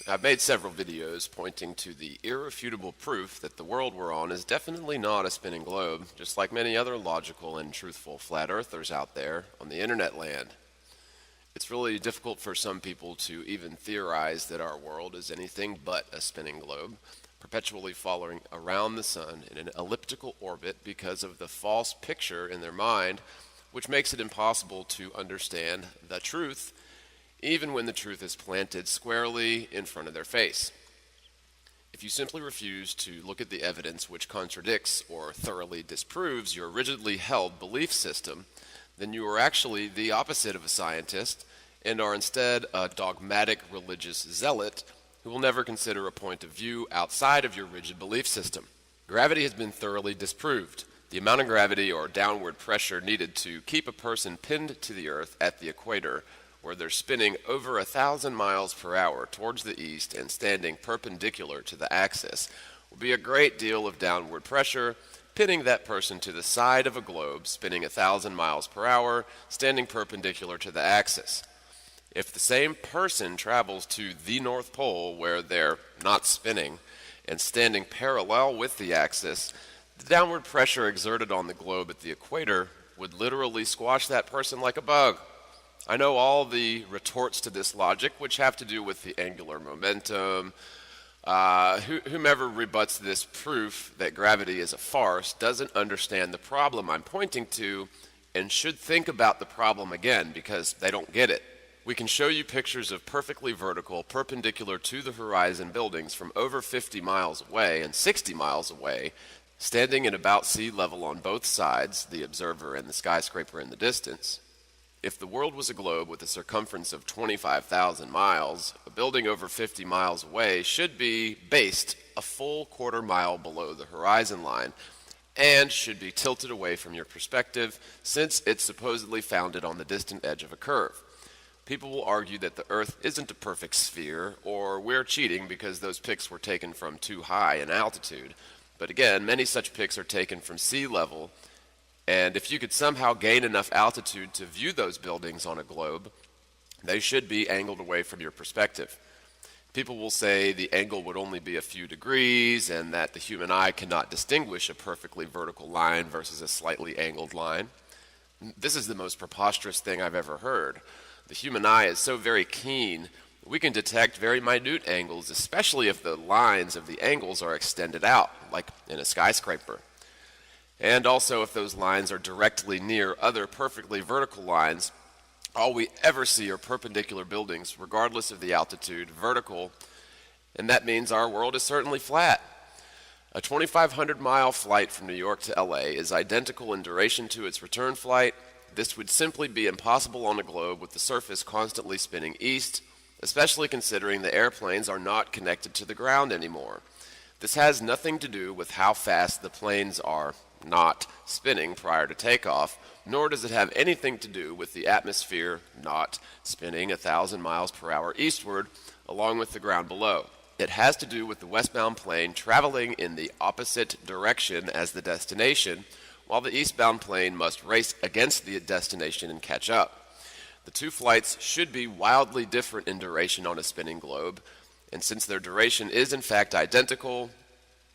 I've made several videos pointing to the irrefutable proof that the world we're on is definitely not a spinning globe, just like many other logical and truthful flat earthers out there on the internet land. It's really difficult for some people to even theorize that our world is anything but a spinning globe, perpetually following around the sun in an elliptical orbit because of the false picture in their mind, which makes it impossible to understand the truth, even when the truth is planted squarely in front of their face. If you simply refuse to look at the evidence which contradicts or thoroughly disproves your rigidly held belief system, then you are actually the opposite of a scientist and are instead a dogmatic religious zealot who will never consider a point of view outside of your rigid belief system. Gravity has been thoroughly disproved. The amount of gravity or downward pressure needed to keep a person pinned to the earth at the equator, where they're spinning over 1,000 miles per hour towards the east and standing perpendicular to the axis, will be a great deal of downward pressure, pinning that person to the side of a globe spinning 1,000 miles per hour, standing perpendicular to the axis. If the same person travels to the North Pole where they're not spinning and standing parallel with the axis, the downward pressure exerted on the globe at the equator would literally squash that person like a bug. I know all the retorts to this logic, which have to do with the angular momentum. Whomever rebuts this proof that gravity is a farce doesn't understand the problem I'm pointing to and should think about the problem again because they don't get it. We can show you pictures of perfectly vertical, perpendicular to the horizon buildings from over 50 miles away and 60 miles away, standing at about sea level on both sides, the observer and the skyscraper in the distance. If the world was a globe with a circumference of 25,000 miles, a building over 50 miles away should be based a full quarter mile below the horizon line and should be tilted away from your perspective since it's supposedly founded on the distant edge of a curve. People will argue that the Earth isn't a perfect sphere or we're cheating because those pics were taken from too high in altitude. But again, many such pics are taken from sea level, and if you could somehow gain enough altitude to view those buildings on a globe, they should be angled away from your perspective. People will say the angle would only be a few degrees and that the human eye cannot distinguish a perfectly vertical line versus a slightly angled line. This is the most preposterous thing I've ever heard. The human eye is so very keen, we can detect very minute angles, especially if the lines of the angles are extended out, like in a skyscraper. And also if those lines are directly near other perfectly vertical lines, all we ever see are perpendicular buildings, regardless of the altitude, vertical, and that means our world is certainly flat. A 2,500-mile flight from New York to LA is identical in duration to its return flight. This would simply be impossible on a globe with the surface constantly spinning east, especially considering the airplanes are not connected to the ground anymore. This has nothing to do with how fast the planes are not spinning prior to takeoff, nor does it have anything to do with the atmosphere not spinning 1,000 miles per hour eastward along with the ground below. It has to do with the westbound plane traveling in the opposite direction as the destination, while the eastbound plane must race against the destination and catch up. The two flights should be wildly different in duration on a spinning globe, and since their duration is in fact identical,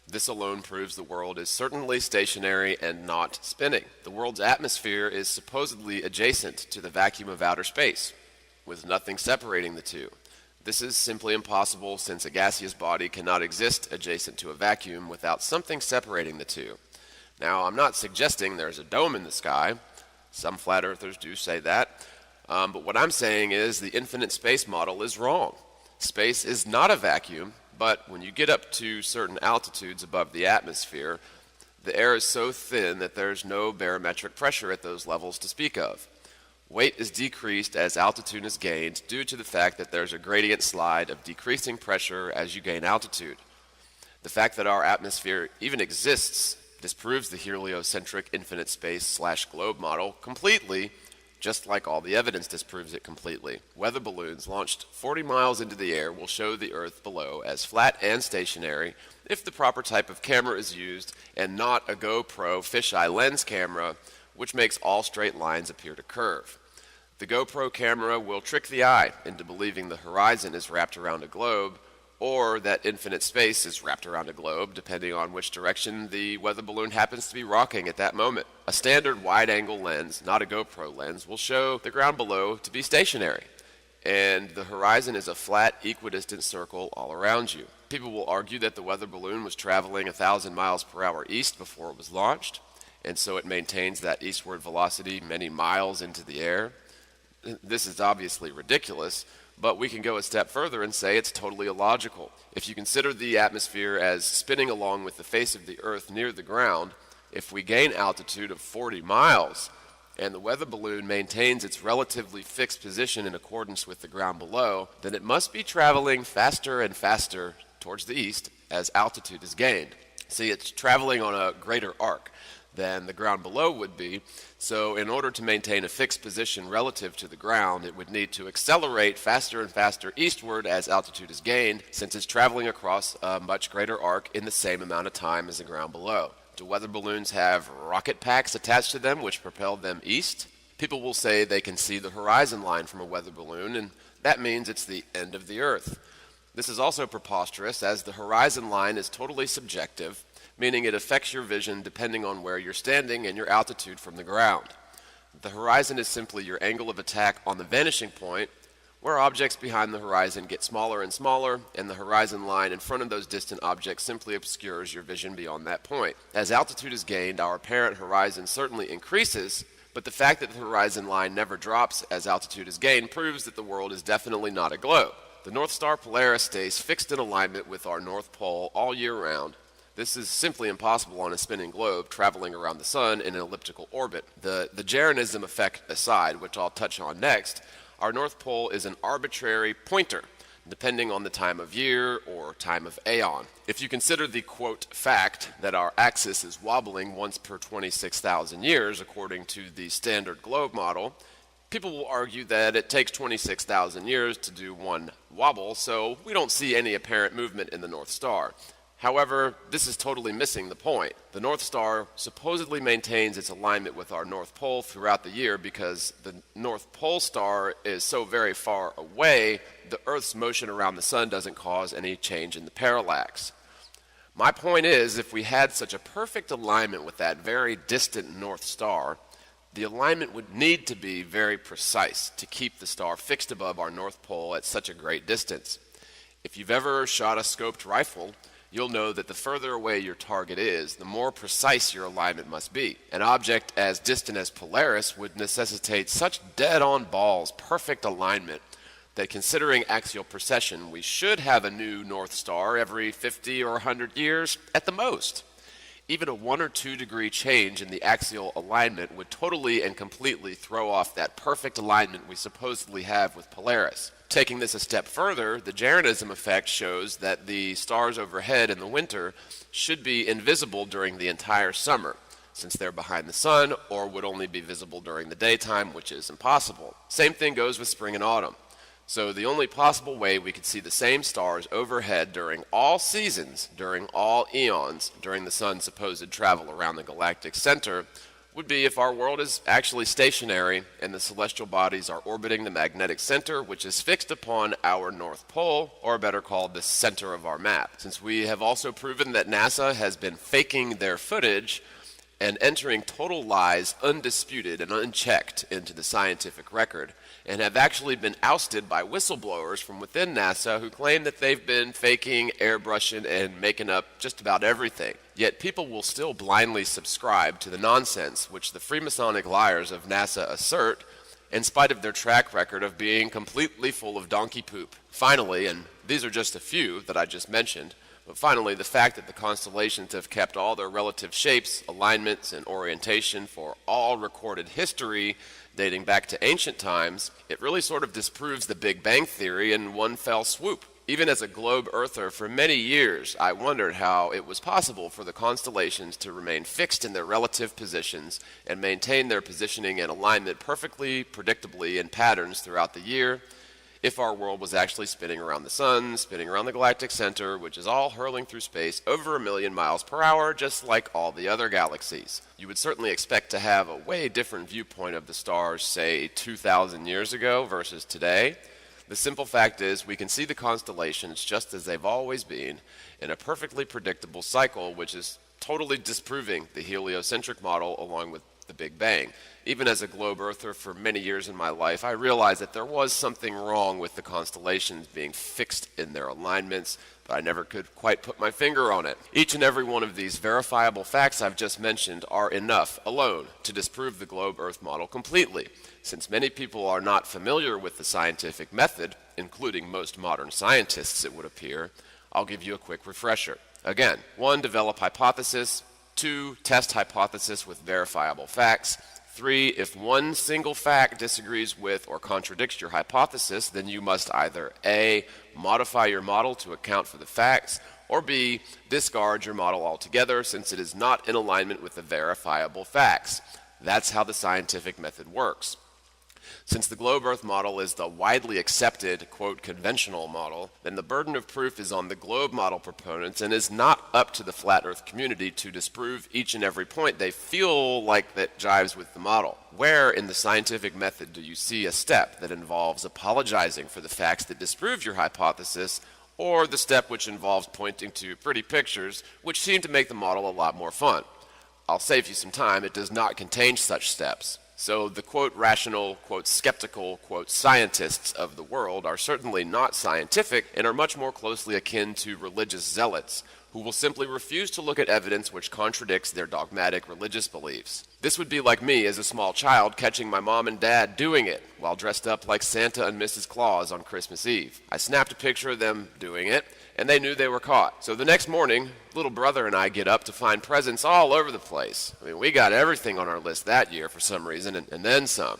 this alone proves the world is certainly stationary and not spinning. The world's atmosphere is supposedly adjacent to the vacuum of outer space, with nothing separating the two. This is simply impossible since a gaseous body cannot exist adjacent to a vacuum without something separating the two. Now, I'm not suggesting there's a dome in the sky. Some flat earthers do say that. But what I'm saying is the infinite space model is wrong. Space is not a vacuum, but when you get up to certain altitudes above the atmosphere, the air is so thin that there's no barometric pressure at those levels to speak of. Weight is decreased as altitude is gained due to the fact that there's a gradient slide of decreasing pressure as you gain altitude. The fact that our atmosphere even exists disproves the heliocentric infinite space/globe model completely, just like all the evidence disproves it completely. Weather balloons launched 40 miles into the air will show the Earth below as flat and stationary if the proper type of camera is used and not a GoPro fisheye lens camera, which makes all straight lines appear to curve. The GoPro camera will trick the eye into believing the horizon is wrapped around a globe, or that infinite space is wrapped around a globe, depending on which direction the weather balloon happens to be rocking at that moment. A standard wide-angle lens, not a GoPro lens, will show the ground below to be stationary, and the horizon is a flat, equidistant circle all around you. People will argue that the weather balloon was traveling 1,000 miles per hour east before it was launched, and so it maintains that eastward velocity many miles into the air. This is obviously ridiculous, but we can go a step further and say it's totally illogical. If you consider the atmosphere as spinning along with the face of the Earth near the ground, if we gain altitude of 40 miles, and the weather balloon maintains its relatively fixed position in accordance with the ground below, then it must be traveling faster and faster towards the east as altitude is gained. See, it's traveling on a greater arc than the ground below would be, so in order to maintain a fixed position relative to the ground, it would need to accelerate faster and faster eastward as altitude is gained, since it's traveling across a much greater arc in the same amount of time as the ground below. Do weather balloons have rocket packs attached to them which propel them east? People will say they can see the horizon line from a weather balloon, and that means it's the end of the Earth. This is also preposterous, as the horizon line is totally subjective, meaning it affects your vision depending on where you're standing and your altitude from the ground. The horizon is simply your angle of attack on the vanishing point, where objects behind the horizon get smaller and smaller, and the horizon line in front of those distant objects simply obscures your vision beyond that point. As altitude is gained, our apparent horizon certainly increases, but the fact that the horizon line never drops as altitude is gained proves that the world is definitely not a globe. The North Star Polaris stays fixed in alignment with our North Pole all year round. This is simply impossible on a spinning globe traveling around the sun in an elliptical orbit. The Jeranism effect aside, which I'll touch on next, our North Pole is an arbitrary pointer, depending on the time of year or time of aeon. If you consider the, quote, fact that our axis is wobbling once per 26,000 years, according to the standard globe model, people will argue that it takes 26,000 years to do one wobble, so we don't see any apparent movement in the North Star. However, this is totally missing the point. The North Star supposedly maintains its alignment with our North Pole throughout the year because the North Pole star is so very far away, the Earth's motion around the sun doesn't cause any change in the parallax. My point is, if we had such a perfect alignment with that very distant North Star, the alignment would need to be very precise to keep the star fixed above our North Pole at such a great distance. If you've ever shot a scoped rifle, you'll know that the further away your target is, the more precise your alignment must be. An object as distant as Polaris would necessitate such dead-on balls, perfect alignment, that considering axial precession, we should have a new North Star every 50 or 100 years at the most. Even a 1 or 2 degree change in the axial alignment would totally and completely throw off that perfect alignment we supposedly have with Polaris. Taking this a step further, the Jeranism effect shows that the stars overhead in the winter should be invisible during the entire summer, since they're behind the sun, or would only be visible during the daytime, which is impossible. Same thing goes with spring and autumn. So the only possible way we could see the same stars overhead during all seasons, during all eons, during the sun's supposed travel around the galactic center, would be if our world is actually stationary and the celestial bodies are orbiting the magnetic center, which is fixed upon our North Pole, or better called the center of our map. Since we have also proven that NASA has been faking their footage and entering total lies undisputed and unchecked into the scientific record, and have actually been ousted by whistleblowers from within NASA who claim that they've been faking, airbrushing, and making up just about everything. Yet people will still blindly subscribe to the nonsense which the Freemasonic liars of NASA assert, in spite of their track record of being completely full of donkey poop. Finally, and these are just a few that I just mentioned, but finally, the fact that the constellations have kept all their relative shapes, alignments, and orientation for all recorded history dating back to ancient times, it really sort of disproves the Big Bang Theory in one fell swoop. Even as a globe earther for many years, I wondered how it was possible for the constellations to remain fixed in their relative positions and maintain their positioning and alignment perfectly, predictably in patterns throughout the year, if our world was actually spinning around the sun, spinning around the galactic center, which is all hurling through space over 1 million miles per hour, just like all the other galaxies. You would certainly expect to have a way different viewpoint of the stars, say, 2,000 years ago versus today. The simple fact is we can see the constellations just as they've always been in a perfectly predictable cycle, which is totally disproving the heliocentric model along with the Big Bang. Even as a globe earther for many years in my life, I realized that there was something wrong with the constellations being fixed in their alignments, but I never could quite put my finger on it. Each and every one of these verifiable facts I've just mentioned are enough alone to disprove the globe Earth model completely. Since many people are not familiar with the scientific method, including most modern scientists it would appear, I'll give you a quick refresher. Again, 1. Develop hypothesis. 2. Test hypothesis with verifiable facts. 3. If one single fact disagrees with or contradicts your hypothesis, then you must either A. Modify your model to account for the facts, or B. Discard your model altogether since it is not in alignment with the verifiable facts. That's how the scientific method works. Since the globe Earth model is the widely accepted, quote, conventional model, then the burden of proof is on the globe model proponents and is not up to the flat Earth community to disprove each and every point they feel like that jives with the model. Where in the scientific method do you see a step that involves apologizing for the facts that disprove your hypothesis, or the step which involves pointing to pretty pictures which seem to make the model a lot more fun? I'll save you some time. It does not contain such steps. So the quote rational, quote skeptical, quote scientists of the world are certainly not scientific and are much more closely akin to religious zealots who will simply refuse to look at evidence which contradicts their dogmatic religious beliefs. This would be like me as a small child catching my mom and dad doing it while dressed up like Santa and Mrs. Claus on Christmas Eve. I snapped a picture of them doing it, and they knew they were caught. So the next morning, little brother and I get up to find presents all over the place. I mean, we got everything on our list that year for some reason, and then some.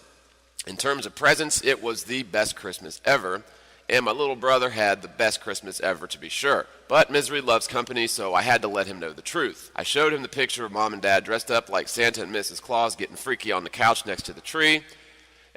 In terms of presents, it was the best Christmas ever, and my little brother had the best Christmas ever to be sure. But misery loves company, so I had to let him know the truth. I showed him the picture of Mom and Dad dressed up like Santa and Mrs. Claus getting freaky on the couch next to the tree,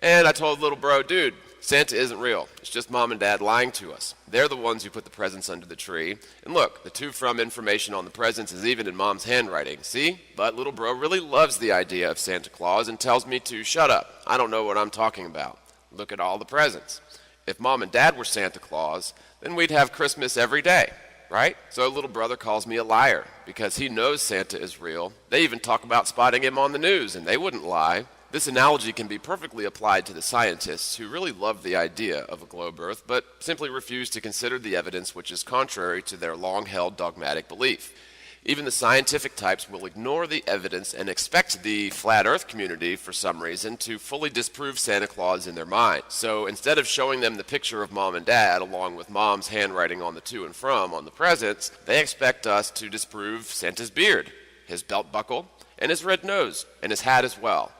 and I told little bro, dude, Santa isn't real. It's just Mom and Dad lying to us. They're the ones who put the presents under the tree. And look, the to from information on the presents is even in Mom's handwriting. See? But little bro really loves the idea of Santa Claus and tells me to shut up. I don't know what I'm talking about. Look at all the presents. If Mom and Dad were Santa Claus, then we'd have Christmas every day, right? So little brother calls me a liar because he knows Santa is real. They even talk about spotting him on the news, and they wouldn't lie. This analogy can be perfectly applied to the scientists who really love the idea of a globe Earth, but simply refuse to consider the evidence which is contrary to their long-held dogmatic belief. Even the scientific types will ignore the evidence and expect the flat Earth community, for some reason, to fully disprove Santa Claus in their mind. So instead of showing them the picture of Mom and Dad, along with Mom's handwriting on the to and from on the presents, they expect us to disprove Santa's beard, his belt buckle, and his red nose, and his hat as well.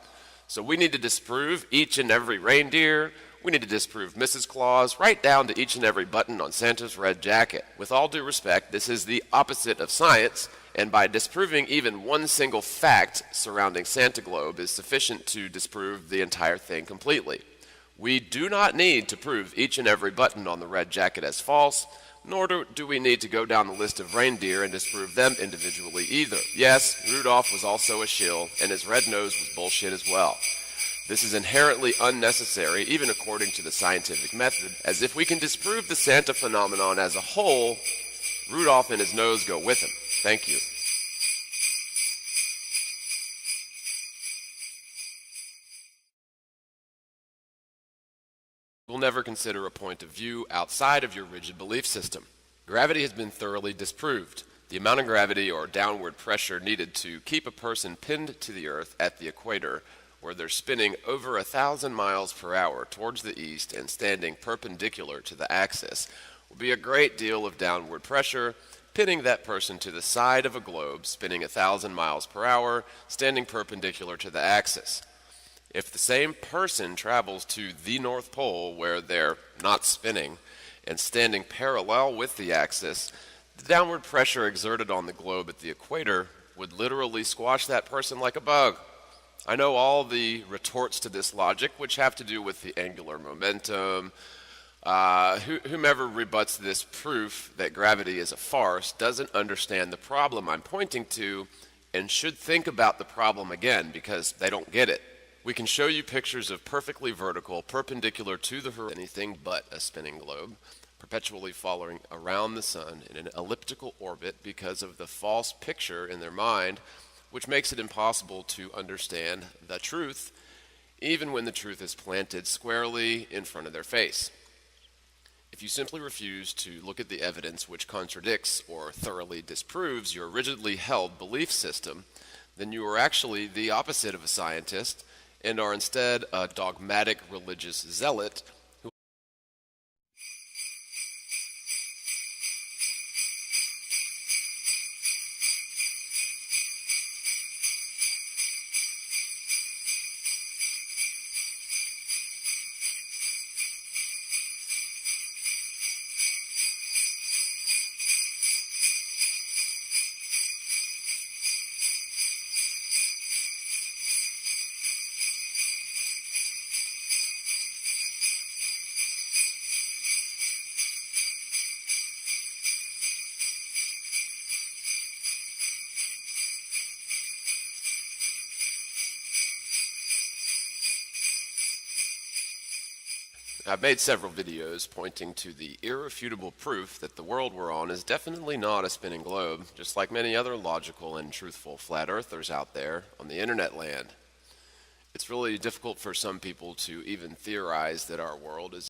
So we need to disprove each and every reindeer. We need to disprove Mrs. Claus, right down to each and every button on Santa's red jacket. With all due respect, this is the opposite of science, and by disproving even one single fact surrounding Santa Globe is sufficient to disprove the entire thing completely. We do not need to prove each and every button on the red jacket as false, nor do we need to go down the list of reindeer and disprove them individually either. Yes, Rudolph was also a shill, and his red nose was bullshit as well. This is inherently unnecessary, even according to the scientific method, as if we can disprove the Santa phenomenon as a whole, Rudolph and his nose go with him. Thank you. We'll never consider a point of view outside of your rigid belief system. Gravity has been thoroughly disproved. The amount of gravity or downward pressure needed to keep a person pinned to the Earth at the equator, where they're spinning over 1,000 miles per hour towards the east and standing perpendicular to the axis, will be a great deal of downward pressure, pinning that person to the side of a globe spinning 1,000 miles per hour, standing perpendicular to the axis. If the same person travels to the North Pole, where they're not spinning, and standing parallel with the axis, the downward pressure exerted on the globe at the equator would literally squash that person like a bug. I know all the retorts to this logic, which have to do with the angular momentum. Whomever rebuts this proof that gravity is a farce doesn't understand the problem I'm pointing to and should think about the problem again because they don't get it. We can show you pictures of perfectly vertical, perpendicular to the horizon, anything but a spinning globe, perpetually following around the sun in an elliptical orbit because of the false picture in their mind, which makes it impossible to understand the truth, even when the truth is planted squarely in front of their face. If you simply refuse to look at the evidence which contradicts or thoroughly disproves your rigidly held belief system, then you are actually the opposite of a scientist and are instead a dogmatic religious zealot who I've made several videos pointing to the irrefutable proof that the world we're on is definitely not a spinning globe, just like many other logical and truthful flat earthers out there on the internet land. It's really difficult for some people to even theorize that our world is